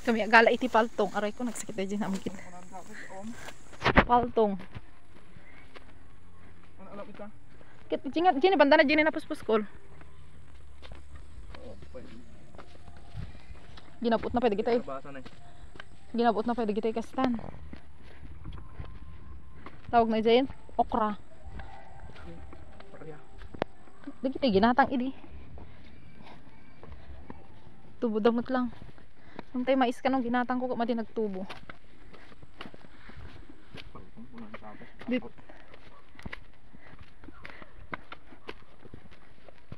Kami agala iti paltong. Aray ko nagsakit na dyan amigit. Paltong. Ano alam ita? Kit dyan banda na dyan na puspuskol. Ginapot na pwede kita eh. Ginapot na pwede kita kastan. Tawag na dyan. Okra. Di kita ginatang ini. Tubo damot lang. Samtay mais ka nung ginatang ko madi nagtubo.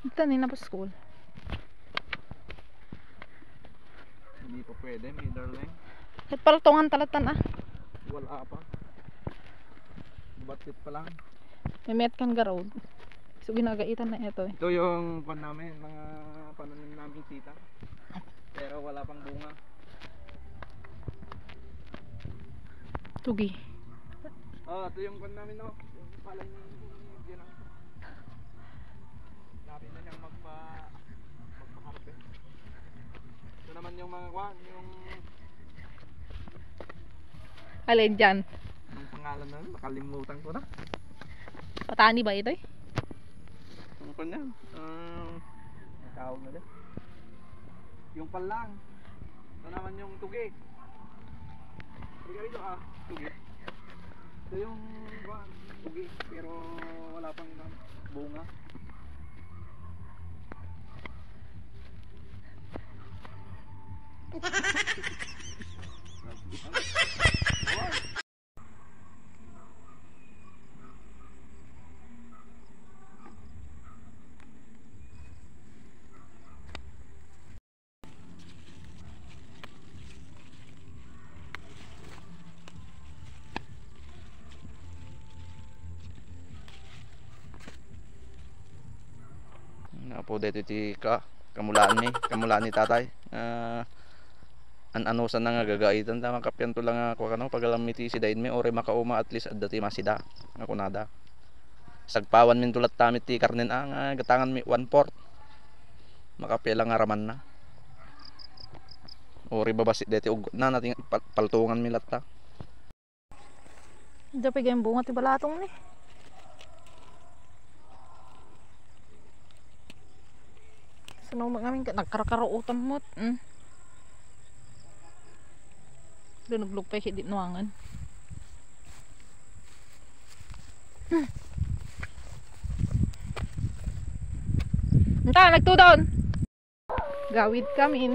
Ito na po school. Hindi pa pwede, may darling. At paltongan talatan ah. Wala pa. Batit pa lang. May met kan garod. So ginagaitan na ito eh. Ito yung pan namin, mga pananim namin sita. Pero wala pang bunga. Tugi. Ito yung pan namin no. Yung palay ni Diyan lang. Sabi na niyang magpaharap eh. Ito naman yung mga kwan, yung Alin dyan? yung pangalan na nakalimutan ko na. Patani ba ito eh? Ano pa niyan? Tawag na din. Yung palang. Ito naman yung tugi. Tugi rito tugi. Ito yung tugi pero wala pang bunga. Po dito ti kamulaan ni tatay. Anusan na nga gagaitan ta makapyan to lang ako kano pagalam iti sidain mi ore makauma at least adda ti masida ako nada. Sagpawan min tulat tamit ti karnen gatangan mi 1/4. Makapya lang araman na. Ore babasit deti ug na nating paltungan mi latta. Diyan pa yung bunga ti balatong ni. Sunong magamin ka nagkarakaro-utan mo. Doon naglupay hindi nuangan. Nagtudon. Gawid kami.